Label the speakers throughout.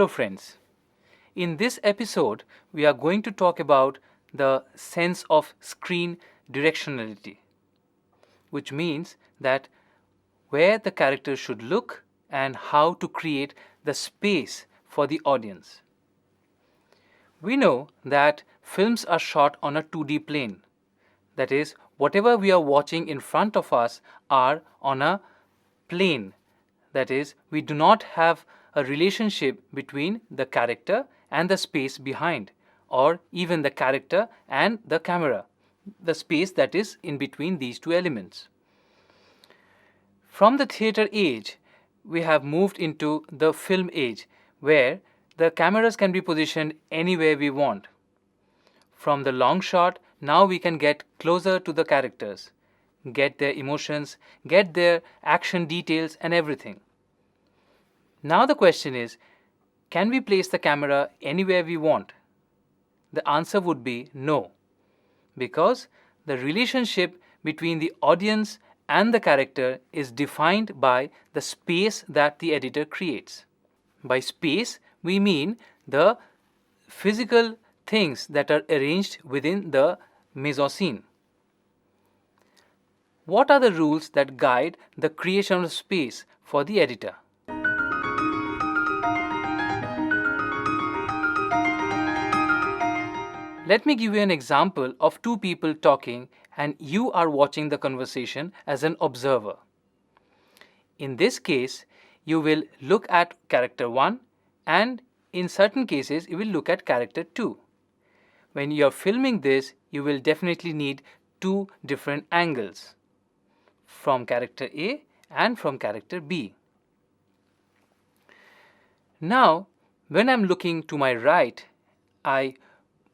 Speaker 1: Hello friends. In this episode, we are going to talk about the sense of screen directionality, which means that where the character should look and how to create the space for the audience. We know that films are shot on a 2D plane. That is, whatever we are watching in front of us are on a plane. That is, we do not have a relationship between the character and the space behind, or even the character and the camera, the space that is in between these two elements. From the theater age, we have moved into the film age, where the cameras can be positioned anywhere we want. From the long shot, now we can get closer to the characters, get their emotions, get their action details, and everything. Now the question is, can we place the camera anywhere we want? The answer would be no, because the relationship between the audience and the character is defined by the space that the editor creates. By space, we mean the physical things that are arranged within the mise-en-scene. What are the rules that guide the creation of space for the editor? Let me give you an example of two people talking and you are watching the conversation as an observer. In this case, you will look at character 1 and in certain cases you will look at character 2. When you are filming this, you will definitely need two different angles from character A and from character B. Now, when I'm looking to my right, I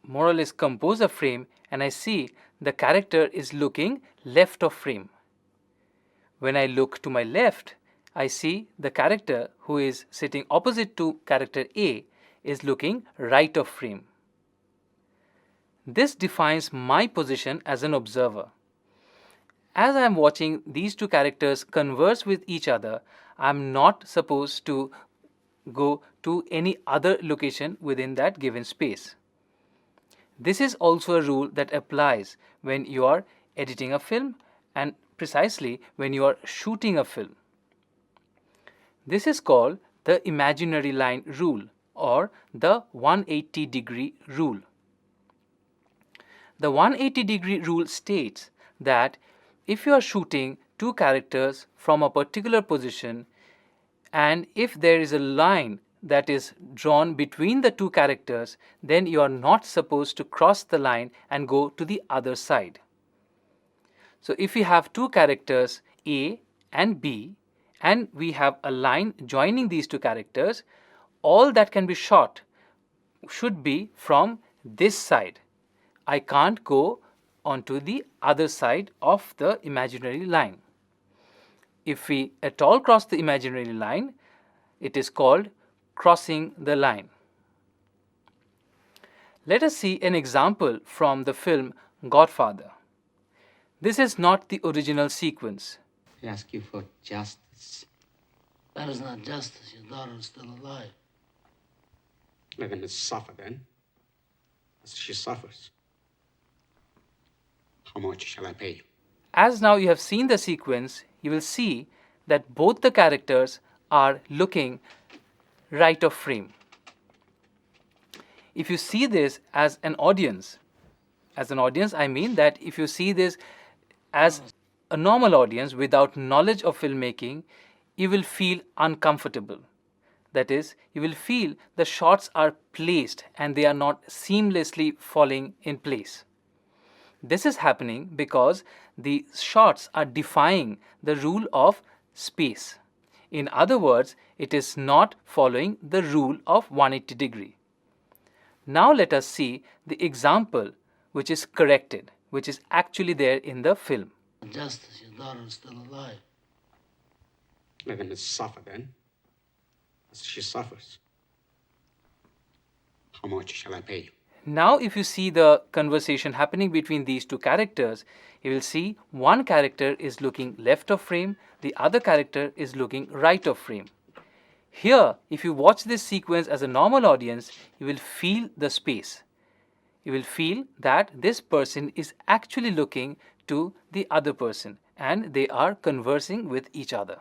Speaker 1: more or less compose a frame and I see the character is looking left of frame. When I look to my left, I see the character who is sitting opposite to character A is looking right of frame. This defines my position as an observer. As I am watching these two characters converse with each other, I am not supposed to go to any other location within that given space. This is also a rule that applies when you are editing a film and precisely when you are shooting a film. This is called the imaginary line rule or the 180-degree rule. The 180-degree rule states that if you are shooting two characters from a particular position and if there is a line that is drawn between the two characters, then you are not supposed to cross the line and go to the other side. So if we have two characters A and B and we have a line joining these two characters, all that can be shot should be from this side. I can't go onto the other side of the imaginary line. If we at all cross the imaginary line, it is called crossing the line. Let us see an example from the film Godfather. This is not the original sequence.
Speaker 2: I ask you for justice.
Speaker 3: That is not justice. Your daughter is still alive.
Speaker 2: Let him suffer then, as she suffers. How much shall I pay you?
Speaker 1: As now you have seen the sequence, you will see that both the characters are looking right of frame. If you see this as an audience I mean that if you see this as a normal audience without knowledge of filmmaking, you will feel uncomfortable. That is, you will feel the shots are placed and they are not seamlessly falling in place. This is happening because the shots are defying the rule of space. In other words, it is not following the rule of 180 degree. Now let us see the example which is corrected, which is actually there in the film.
Speaker 3: Justice, your daughter is still alive.
Speaker 2: Let him suffer then, as she suffers. How much shall I pay you?
Speaker 1: Now if you see the conversation happening between these two characters, you will see one character is looking left of frame, the other character is looking right of frame. Here, if you watch this sequence as a normal audience, you will feel the space. You will feel that this person is actually looking to the other person and they are conversing with each other.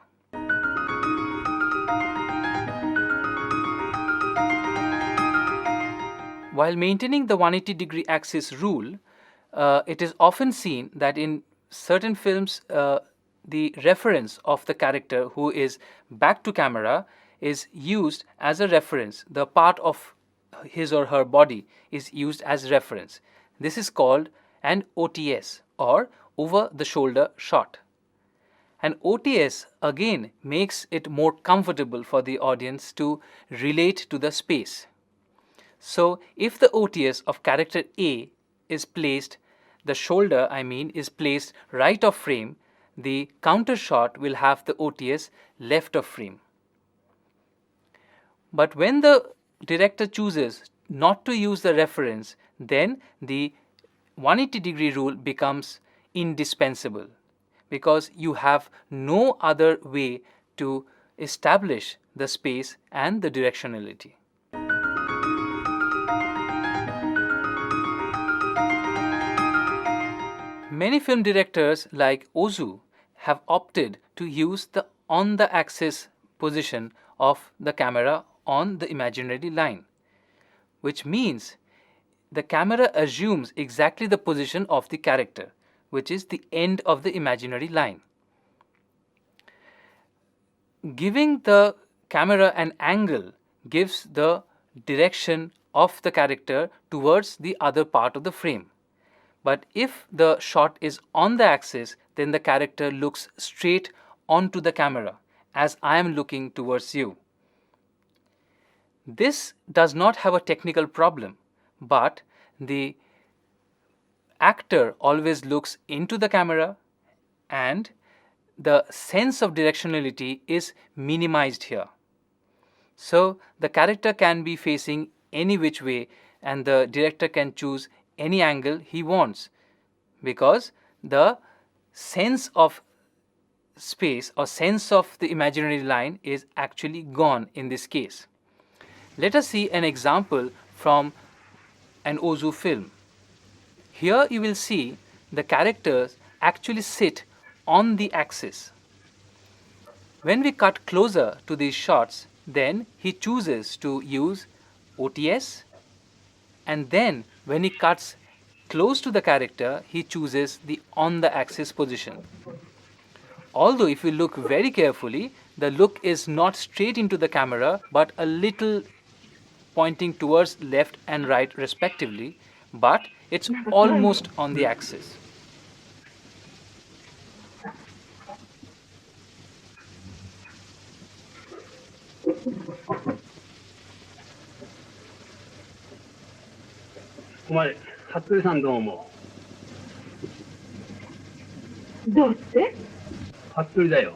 Speaker 1: While maintaining the 180-degree axis rule, it is often seen that in certain films, the reference of the character who is back to camera is used as a reference. The part of his or her body is used as reference. This is called an OTS, or over the shoulder shot. An OTS again makes it more comfortable for the audience to relate to the space. So if the OTS of character A is placed, the shoulder is placed right of frame, the counter shot will have the OTS left of frame. But when the director chooses not to use the reference, then the 180-degree rule becomes indispensable, because you have no other way to establish the space and the directionality. Many film directors like Ozu have opted to use the on the axis position of the camera on the imaginary line, which means the camera assumes exactly the position of the character, which is the end of the imaginary line. Giving the camera an angle gives the direction of the character towards the other part of the frame. But if the shot is on the axis, then the character looks straight onto the camera, as I am looking towards you. This does not have a technical problem, but the actor always looks into the camera and the sense of directionality is minimized here. So the character can be facing any which way and the director can choose any angle he wants, because the sense of space or sense of the imaginary line is actually gone in this case. Let us see an example from an Ozu film. Here you will see the characters actually sit on the axis. When we cut closer to these shots, then he chooses to use OTS, and then when he cuts close to the character, he chooses the on the axis position. Although if you look very carefully, the look is not straight into the camera but a little pointing towards left and right respectively, but it's almost on the axis.
Speaker 4: Come 服部さんどう思
Speaker 5: どうって
Speaker 4: う？服部だよ。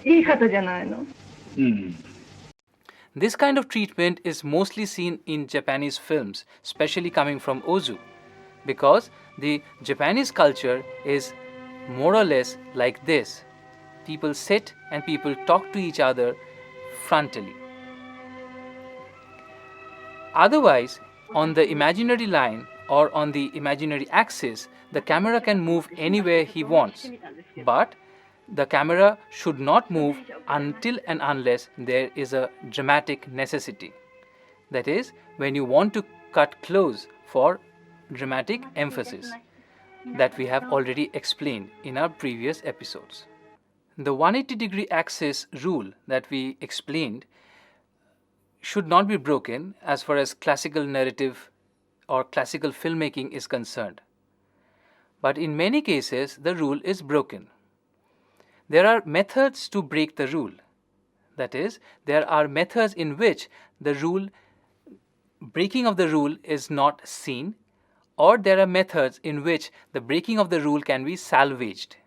Speaker 5: いい方じゃないの。
Speaker 1: This kind of treatment is mostly seen in Japanese films, especially coming from Ozu, because the Japanese culture is more or less like this. People sit and people talk to each other frontally. Otherwise, on the imaginary line or on the imaginary axis, the camera can move anywhere he wants, but the camera should not move until and unless there is a dramatic necessity. That is, when you want to cut close for dramatic emphasis, that we have already explained in our previous episodes. The 180-degree axis rule that we explained should not be broken as far as classical narrative or classical filmmaking is concerned. But in many cases, the rule is broken. There are methods to break the rule. That is, there are methods in which the breaking of the rule is not seen, or there are methods in which the breaking of the rule can be salvaged.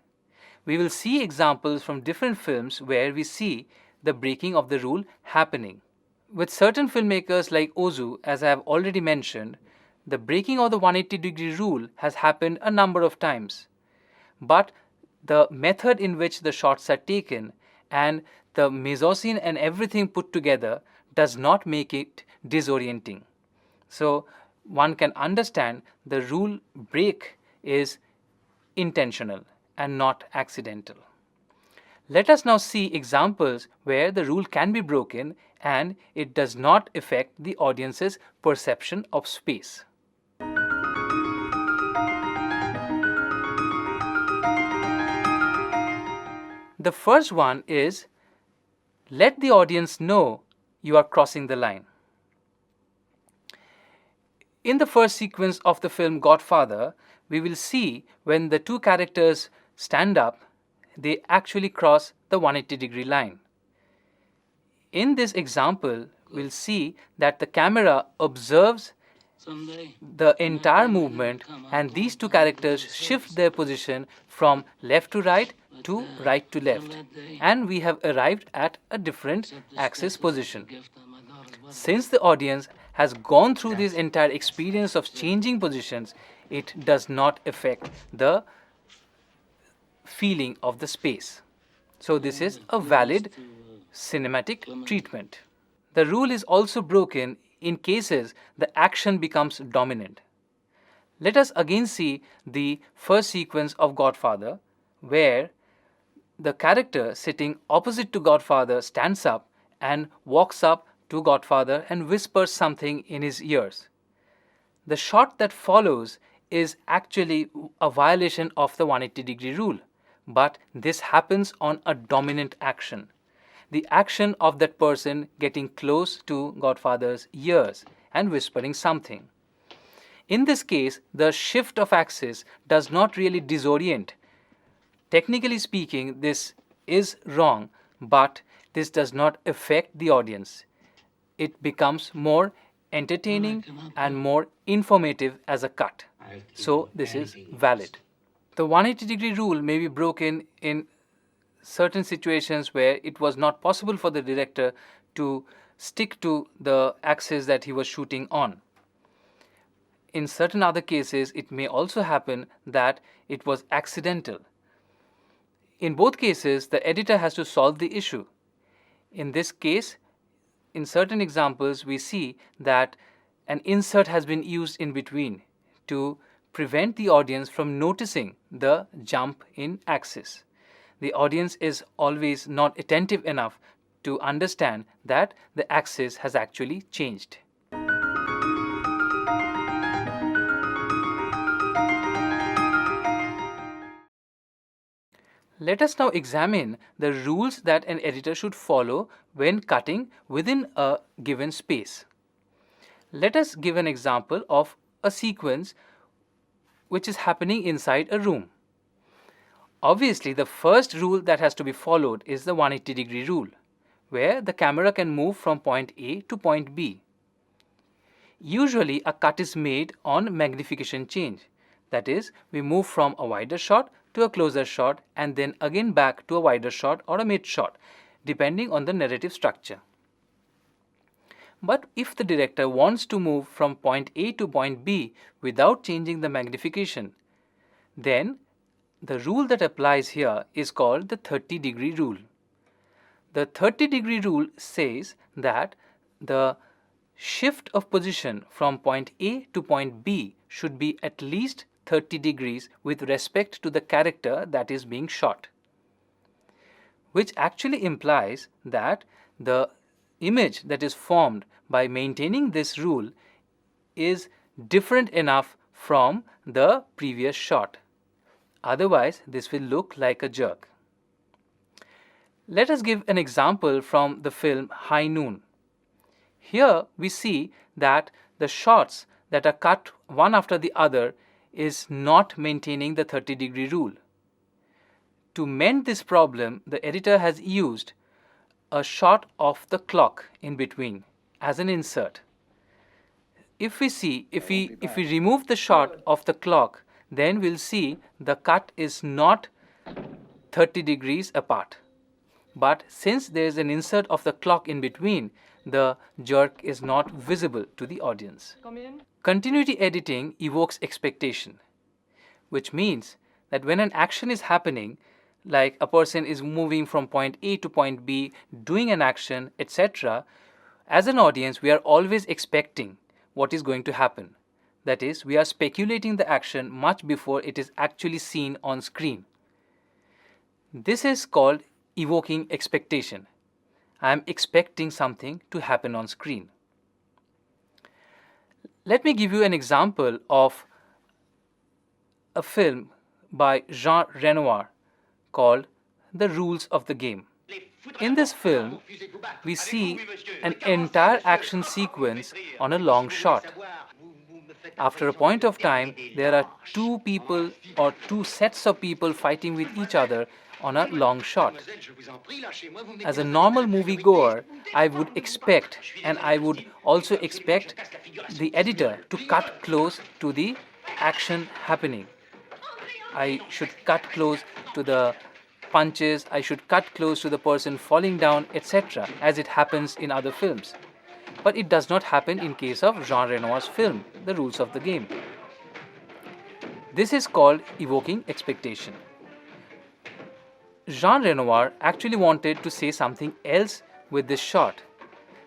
Speaker 1: We will see examples from different films where we see the breaking of the rule happening. With certain filmmakers like Ozu, as I have already mentioned, the breaking of the 180-degree rule has happened a number of times. But the method in which the shots are taken and the mesosyne and everything put together does not make it disorienting. So one can understand the rule break is intentional and not accidental. Let us now see examples where the rule can be broken and it does not affect the audience's perception of space. The first one is let the audience know you are crossing the line. In the first sequence of the film Godfather, we will see when the two characters stand up, they actually cross the 180-degree line. In this example, we'll see that the camera observes
Speaker 3: Someday,
Speaker 1: the entire movement and these two characters shift their position from left to right to right to left, and we have arrived at a different axis position. Since the audience has gone through this entire experience of changing positions, it does not affect the feeling of the space. So this is a valid cinematic treatment. The rule is also broken in cases the action becomes dominant. Let us again see the first sequence of Godfather, where the character sitting opposite to Godfather stands up and walks up to Godfather and whispers something in his ears. The shot that follows is actually a violation of the 180-degree rule, but this happens on a dominant action. The action of that person getting close to Godfather's ears and whispering something. In this case, the shift of axis does not really disorient. Technically speaking, this is wrong, but this does not affect the audience. It becomes more entertaining and more informative as a cut. So this is valid. The 180-degree rule may be broken in certain situations where it was not possible for the director to stick to the axis that he was shooting on. In certain other cases, it may also happen that it was accidental. In both cases, the editor has to solve the issue. In this case, in certain examples, we see that an insert has been used in between to prevent the audience from noticing the jump in axis. The audience is always not attentive enough to understand that the axis has actually changed. Let us now examine the rules that an editor should follow when cutting within a given space. Let us give an example of a sequence which is happening inside a room. Obviously, the first rule that has to be followed is the 180-degree rule, where the camera can move from point A to point B. Usually, a cut is made on magnification change. That is, we move from a wider shot to a closer shot and then again back to a wider shot or a mid shot, depending on the narrative structure. But if the director wants to move from point A to point B without changing the magnification, then the rule that applies here is called the 30-degree rule. The 30-degree rule says that the shift of position from point A to point B should be at least 30 degrees with respect to the character that is being shot, which actually implies that the image that is formed by maintaining this rule is different enough from the previous shot. Otherwise, this will look like a jerk. Let us give an example from the film High Noon. Here we see that the shots that are cut one after the other is not maintaining the 30-degree rule. To mend this problem, the editor has used a shot of the clock in between as an insert. If we remove the shot of the clock, then we'll see the cut is not 30 degrees apart. But since there is an insert of the clock in between, the jerk is not visible to the audience. Continuity editing evokes expectation, which means that when an action is happening, like a person is moving from point A to point B, doing an action, etc., as an audience, we are always expecting what is going to happen. That is, we are speculating the action much before it is actually seen on screen. This is called evoking expectation. I am expecting something to happen on screen. Let me give you an example of a film by Jean Renoir called The Rules of the Game. In this film, we see an entire action sequence on a long shot. After a point of time, there are two people or two sets of people fighting with each other on a long shot. As a normal moviegoer, I would expect, and I would also expect the editor to cut close to the action happening. I should cut close to the punches, I should cut close to the person falling down, etc., as it happens in other films. But it does not happen in case of Jean Renoir's film, The Rules of the Game. This is called evoking expectation. Jean Renoir actually wanted to say something else with this shot.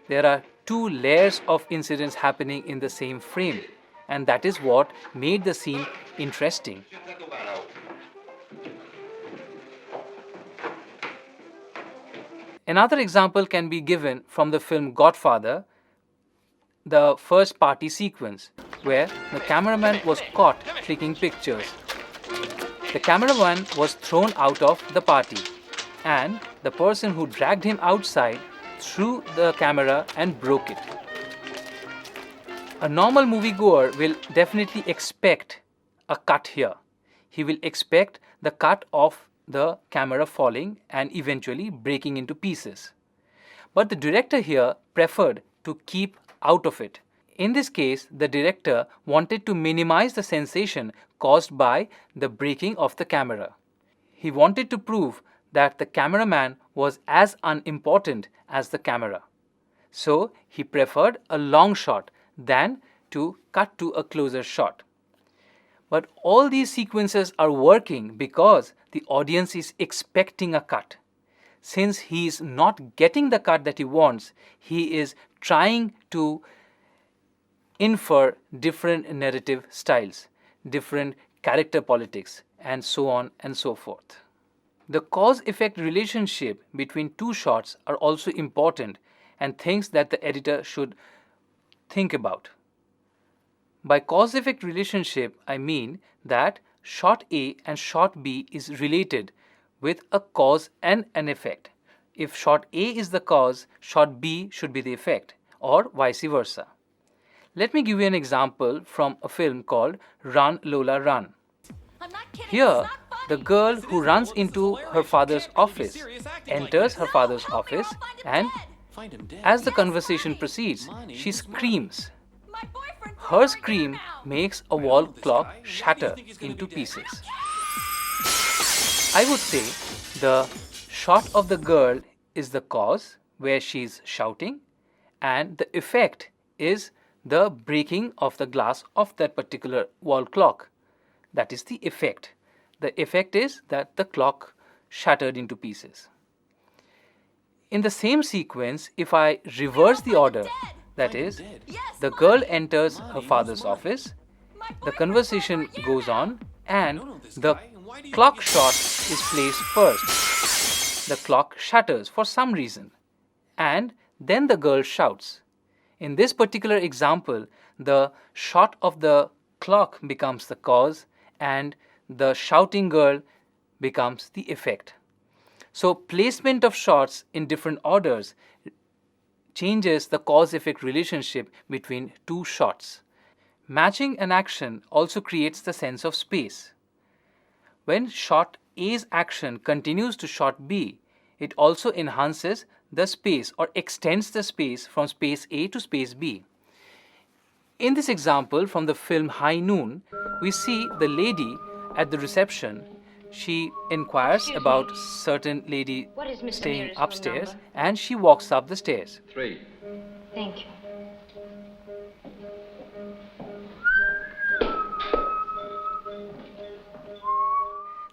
Speaker 1: There are two layers of incidents happening in the same frame, and that is what made the scene interesting. Another example can be given from the film Godfather, the first party sequence, where the cameraman was caught clicking pictures. The cameraman was thrown out of the party, and the person who dragged him outside threw the camera and broke it. A normal moviegoer will definitely expect a cut here. He will expect the cut of the camera falling and eventually breaking into pieces. But the director here preferred to keep out of it. In this case, the director wanted to minimize the sensation caused by the breaking of the camera. He wanted to prove that the cameraman was as unimportant as the camera. So he preferred a long shot than to cut to a closer shot. But all these sequences are working because the audience is expecting a cut. Since he is not getting the cut that he wants, he is trying to infer different narrative styles, different character politics, and so on and so forth. The cause-effect relationship between two shots are also important and things that the editor should think about. By cause-effect relationship, I mean that shot A and shot B is related with a cause and an effect. If shot A is the cause, shot B should be the effect, or vice versa. Let me give you an example from a film called Run Lola Run. Here, the girl who runs into her father's office enters her father's office, and as the conversation proceeds, she screams. Her scream makes a wall clock shatter into pieces. I would say the shot of the girl is the cause, where she's shouting, and the effect is the breaking of the glass of that particular wall clock. That is the effect. The effect is that the clock shattered into pieces. In the same sequence, if I reverse the order, that is, the girl enters her father's office, the conversation goes on, and the clock shot is placed first. The clock shatters for some reason, and then the girl shouts. In this particular example, the shot of the clock becomes the cause, and the shouting girl becomes the effect. So placement of shots in different orders changes the cause-effect relationship between two shots. Matching an action also creates the sense of space. When shot A's action continues to shot B, it also enhances the space or extends the space from space A to space B. In this example from the film High Noon, we see the lady at the reception. She inquires about certain lady
Speaker 6: What is Mr.
Speaker 1: staying
Speaker 6: Mears'
Speaker 1: upstairs,
Speaker 6: phone
Speaker 1: and she walks up the stairs.
Speaker 4: 3.
Speaker 6: Thank you.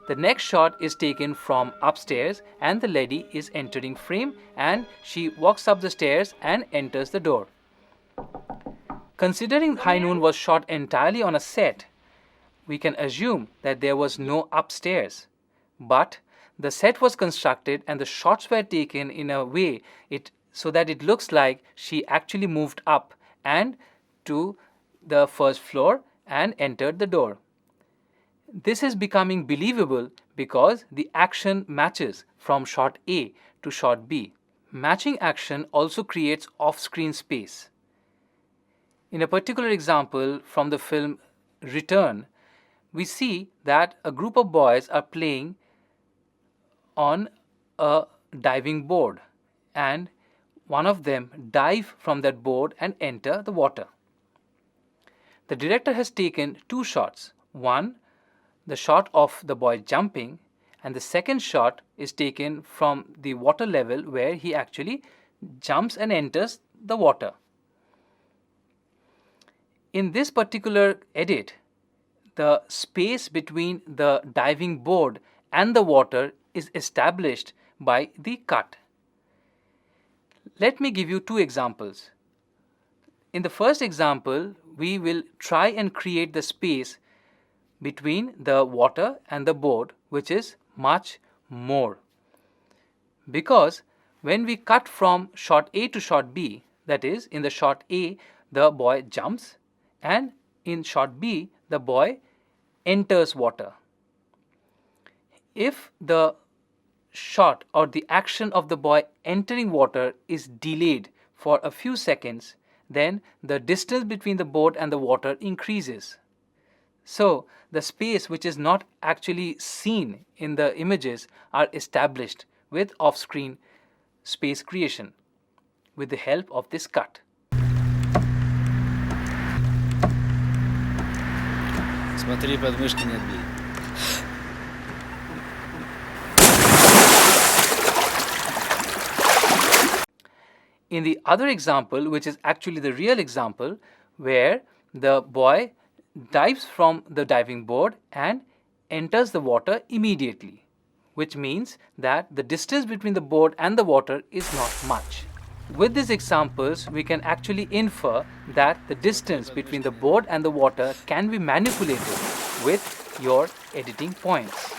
Speaker 1: The next shot is taken from upstairs and the lady is entering frame and she walks up the stairs and enters the door. Considering High Noon was shot entirely on a set, we can assume that there was no upstairs. But the set was constructed and the shots were taken in a way so that it looks like she actually moved up and to the first floor and entered the door. This is becoming believable because the action matches from shot A to shot B. Matching action also creates off-screen space. In a particular example from the film Return, we see that a group of boys are playing on a diving board and one of them dive from that board and enter the water. The director has taken two shots. One, the shot of the boy jumping, and the second shot is taken from the water level where he actually jumps and enters the water. In this particular edit, the space between the diving board and the water is established by the cut. Let me give you two examples. In the first example, we will try and create the space between the water and the board, which is much more. Because when we cut from shot A to shot B, that is, in the shot A, the boy jumps, and in shot B, the boy enters water. If the shot or the action of the boy entering water is delayed for a few seconds, then the distance between the board and the water increases. So the space which is not actually seen in the images are established with off-screen space creation with the help of this cut.
Speaker 6: Смотри, подмышки не отбей.
Speaker 1: In the other example, which is actually the real example, where the boy dives from the diving board and enters the water immediately, which means that the distance between the board and the water is not much. With these examples, we can actually infer that the distance between the board and the water can be manipulated with your editing points.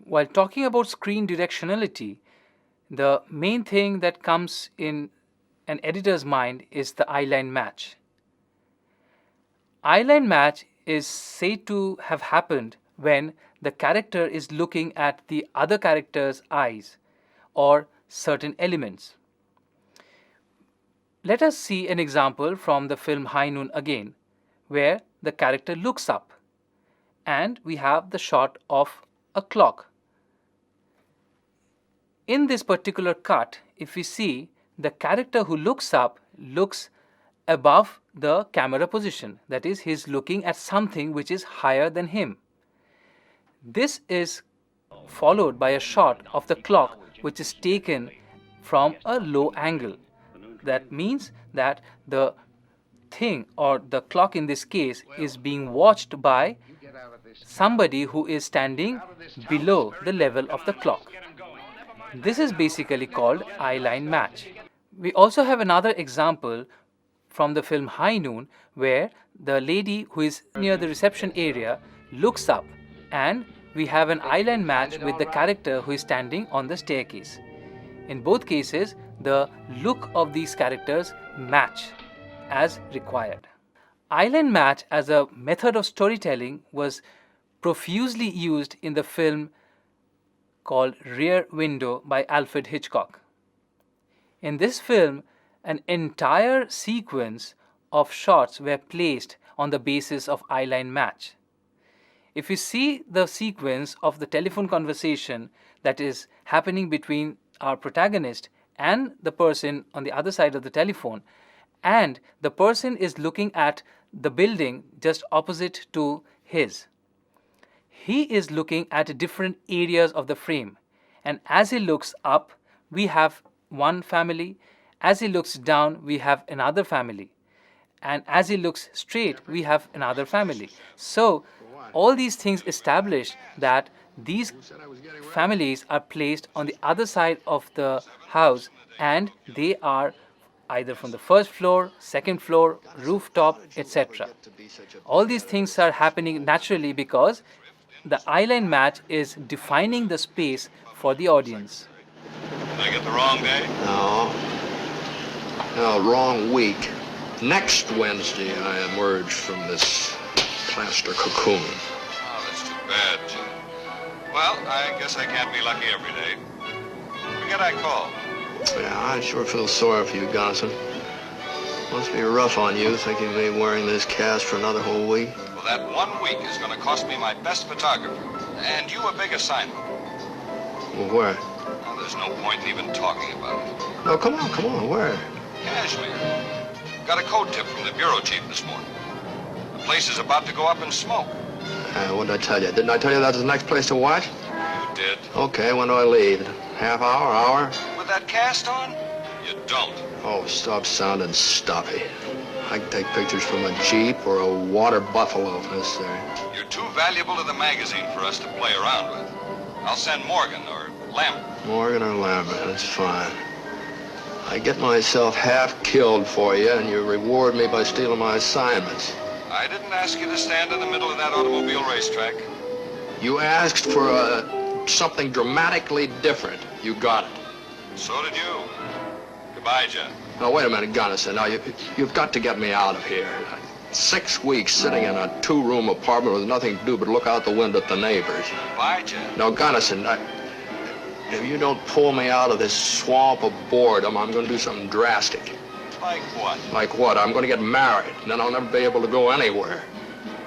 Speaker 1: While talking about screen directionality, the main thing that comes in an editor's mind is the eyeline match. Eyeline match is said to have happened when the character is looking at the other character's eyes or certain elements. Let us see an example from the film High Noon again, where the character looks up and we have the shot of a clock. In this particular cut, if we see, the character who looks up looks above the camera position. That is, he is looking at something which is higher than him. This is followed by a shot of the clock which is taken from a low angle. That means that the thing, or the clock in this case, is being watched by somebody who is standing below the level of the clock. This is basically called eyeline match. We also have another example from the film High Noon, where the lady who is near the reception area looks up and we have an eyeline match with the character who is standing on the staircase. In both cases, the look of these characters match as required. Eyeline match as a method of storytelling was profusely used in the film called Rear Window by Alfred Hitchcock. In this film, an entire sequence of shots were placed on the basis of eyeline match. If you see the sequence of the telephone conversation that is happening between our protagonist and the person on the other side of the telephone, and the person is looking at the building just opposite to his, he is looking at different areas of the frame, and as he looks up, we have one family. As he looks down, we have another family, and as he looks straight, we have another family. So all these things establish that these families are placed on the other side of the house, and they are either from the first floor, second floor, rooftop, etc. All these things are happening naturally because the eye-line match is defining the space for the audience.
Speaker 7: Did I get the wrong day?
Speaker 8: No. No, wrong week. Next Wednesday, I emerge from this plaster cocoon.
Speaker 7: Oh, that's too bad, Jim. Well, I guess I can't be lucky every day. Forget I called.
Speaker 8: Yeah, I sure feel sorry for you, Gunnison. Must be rough on you thinking me wearing this cast for another whole week.
Speaker 7: Well, that 1 week is going to cost me my best photographer. And you a big assignment.
Speaker 8: Well, where?
Speaker 7: Well, there's no point even talking about it.
Speaker 8: No, come on, where?
Speaker 7: Cashmere. Got a code tip from the bureau chief this morning. The place is about to go up in smoke.
Speaker 8: What did I tell you? Didn't I tell you that's the next place to watch?
Speaker 7: You did.
Speaker 8: Okay, when do I leave? Half hour?
Speaker 7: With that cast on? You don't.
Speaker 8: Oh, stop sounding stuffy. I can take pictures from a Jeep or a water buffalo if necessary.
Speaker 7: You're too valuable to the magazine for us to play around with. I'll send Morgan or Lambert.
Speaker 8: Morgan or Lambert, that's fine. I get myself half killed for you, and you reward me by stealing my assignments.
Speaker 7: I didn't ask you to stand in the middle of that automobile racetrack.
Speaker 8: You asked for something dramatically different. You got it.
Speaker 7: So did you. Goodbye, Jeff.
Speaker 8: Now, wait a minute, Gunnison. Now, you've got to get me out of here. 6 weeks sitting in a 2-room apartment with nothing to do but look out the window at the neighbors.
Speaker 7: Bye, Jeff.
Speaker 8: Now, Gunnison, if you don't pull me out of this swamp of boredom, I'm going to do something drastic.
Speaker 7: Like what?
Speaker 8: Like what? I'm going to get married, and then I'll never be able to go anywhere.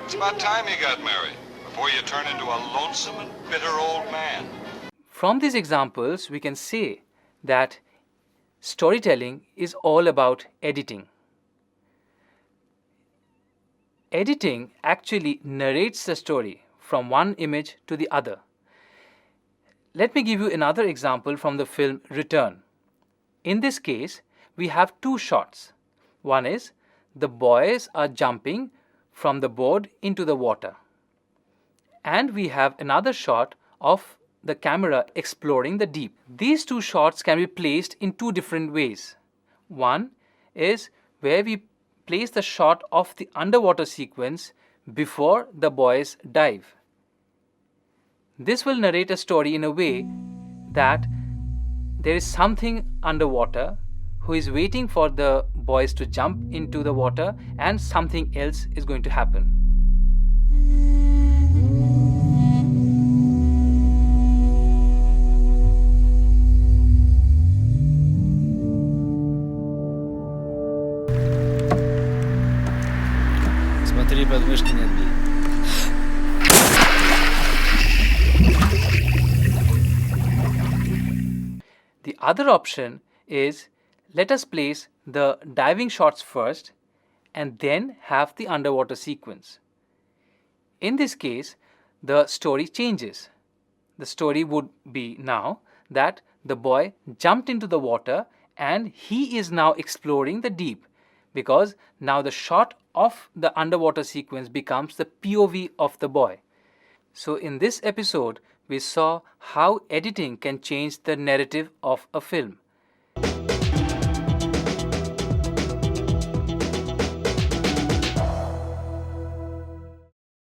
Speaker 7: It's about time you got married, before you turn into a lonesome and bitter old man.
Speaker 1: From these examples, we can say that storytelling is all about editing. Editing actually narrates the story from one image to the other. Let me give you another example from the film Return. In this case, we have 2 shots. One is the boys are jumping from the board into the water. And we have another shot of the camera exploring the deep. These 2 shots can be placed in 2 different ways. One is where we place the shot of the underwater sequence before the boys dive. This will narrate a story in a way that there is something underwater who is waiting for the boys to jump into the water, and something else is going to happen.
Speaker 6: Смотри, подмышки не отбей.
Speaker 1: The other option is, let us place the diving shots first and then have the underwater sequence. In this case, the story changes. The story would be now that the boy jumped into the water and he is now exploring the deep, because now the shot of the underwater sequence becomes the POV of the boy. So in this episode, we saw how editing can change the narrative of a film.